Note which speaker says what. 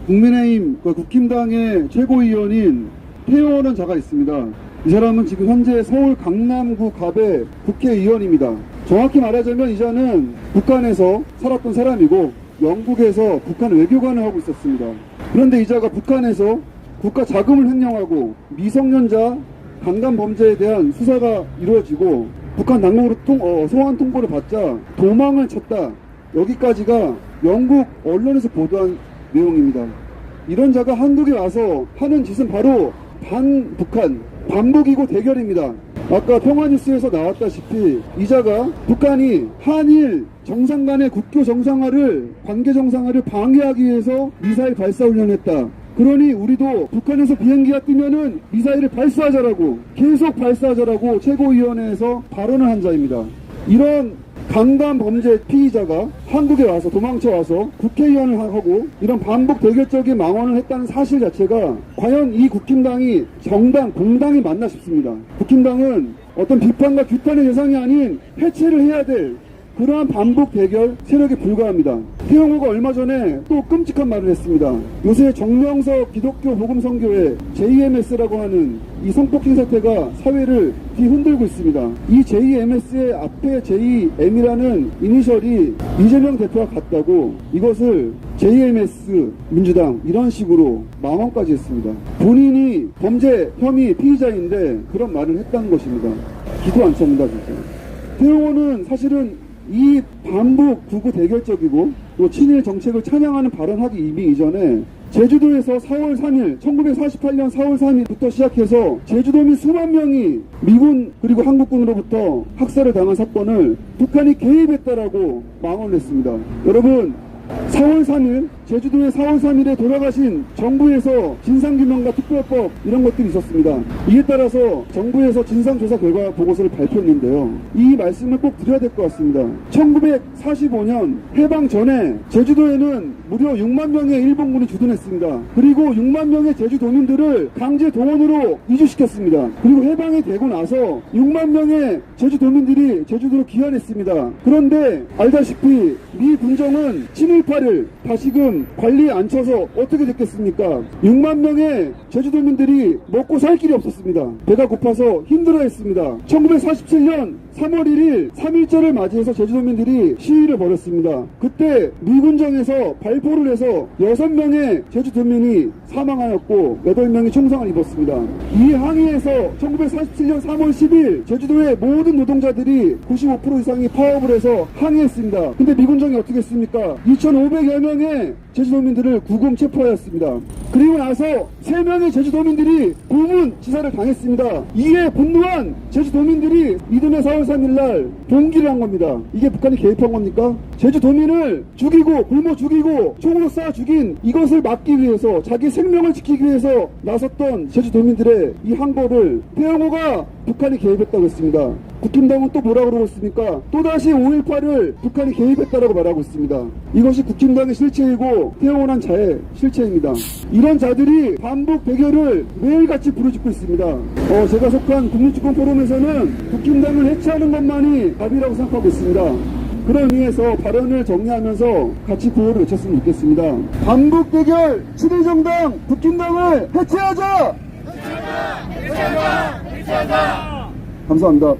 Speaker 1: 국민의힘, 국힘당의 최고위원인 태영호라는 자가 있습니다. 이 사람은 지금 현재 서울 강남구 갑의 국회의원입니다. 정확히 말하자면 이 자는 북한에서 살았던 사람이고 영국에서 북한 외교관을 하고 있었습니다. 그런데 이 자가 북한에서 국가 자금을 횡령하고 미성년자 강간 범죄에 대한 수사가 이루어지고 북한 당국으로 소환 통보를 받자 도망을 쳤다. 여기까지가 영국 언론에서 보도한 내용입니다. 이런 자가 한국에 와서 하는 짓은 바로 반북한, 반북이고 대결입니다. 아까 평화뉴스에서 나왔다시피 이 자가 북한이 한일 정상 간의 국교 정상화를, 관계 정상화를 방해하기 위해서 미사일 발사 훈련했다. 그러니 우리도 북한에서 비행기가 뜨면은 미사일을 발사하자라고, 계속 발사하자라고 최고위원회에서 발언을 한 자입니다. 이런 강간 범죄 피의자가 한국에 와서 도망쳐와서 국회의원을 하고 이런 반북 대결적인 망언을 했다는 사실 자체가 과연 이 국힘당이 정당, 공당이 맞나 싶습니다. 국힘당은 어떤 비판과 규탄의 대상이 아닌 해체를 해야 될 그러한 반북 대결 세력에 불과합니다. 태영호가 얼마 전에 또 끔찍한 말을 했습니다. 요새 정명석 기독교 복음선교회 JMS라고 하는 이 성폭행 사태가 사회를 뒤흔들고 있습니다. 이 JMS의 앞에 JM이라는 이니셜이 이재명 대표와 같다고 이것을 JMS 민주당 이런 식으로 망언까지 했습니다. 본인이 범죄 혐의 피의자인데 그런 말을 했다는 것입니다. 기도 안 찹니다, 진짜. 태영호는 사실은 이 반북 구구 대결적이고 또 친일 정책을 찬양하는 발언하기 이미 이전에 제주도에서 4월 3일 1948년 4월 3일부터 시작해서 제주도민 수만 명이 미군 그리고 한국군으로부터 학살을 당한 사건을 북한이 개입했다라고 망언을 했습니다. 여러분, 4월 3일 제주도의 4월 3일에 돌아가신 정부에서 진상규명과 특별법 이런 것들이 있었습니다. 이에 따라서 정부에서 진상조사 결과 보고서를 발표했는데요. 이 말씀을 꼭 드려야 될 것 같습니다. 1945년 해방 전에 제주도에는 무려 6만 명의 일본군이 주둔했습니다. 그리고 6만 명의 제주도민들을 강제 동원으로 이주시켰습니다. 그리고 해방이 되고 나서 6만 명의 제주도민들이 제주도로 귀환했습니다. 그런데 알다시피 미 군정은 친일파를 다시금 관리에 앉혀서 어떻게 됐겠습니까? 6만 명의 제주도민들이 먹고 살 길이 없었습니다. 배가 고파서 힘들어했습니다. 1947년 3월 1일 3.1절을 맞이해서 제주도민들이 시위를 벌였습니다. 그때 미군정에서 발포를 해서 6명의 제주도민이 사망하였고 8명이 총상을 입었습니다. 이 항의에서 1947년 3월 10일 제주도의 모든 노동자들이 95% 이상이 파업을 해서 항의했습니다. 근데 미군정이 어떻게 했습니까? 2,500여 명의 제주도민들을 구금 체포하였습니다. 그리고 나서 3명의 제주도민들이 고문 지사를 당했습니다. 이에 분노한 제주도민들이 이듬해 4월 3일날 봉기를 한 겁니다. 이게 북한이 개입한 겁니까? 제주도민을 죽이고 굶어 죽이고 총으로 쏴 죽인 이것을 막기 위해서 자기 생명을 지키기 위해서 나섰던 제주도민들의 이 항거를 태영호가 북한이 개입했다고 했습니다. 국힘당은 또 뭐라고 그러고 있습니까? 또다시 5.18을 북한이 개입했다라고 말하고 있습니다. 이것이 국힘당의 실체이고 태영호란 자의 실체입니다. 이런 자들이 반북 대결을 매일같이 부르짖고 있습니다. 제가 속한 국민주권포럼에서는 국힘당을 해체하는 것만이 답이라고 생각하고 있습니다. 그런 의미에서 발언을 정리하면서 같이 구호를 외쳤으면 좋겠습니다. 반북 대결 친일정당 국힘당을 해체하자! 해체하자! 해체하자! 해체하자! 감사합니다.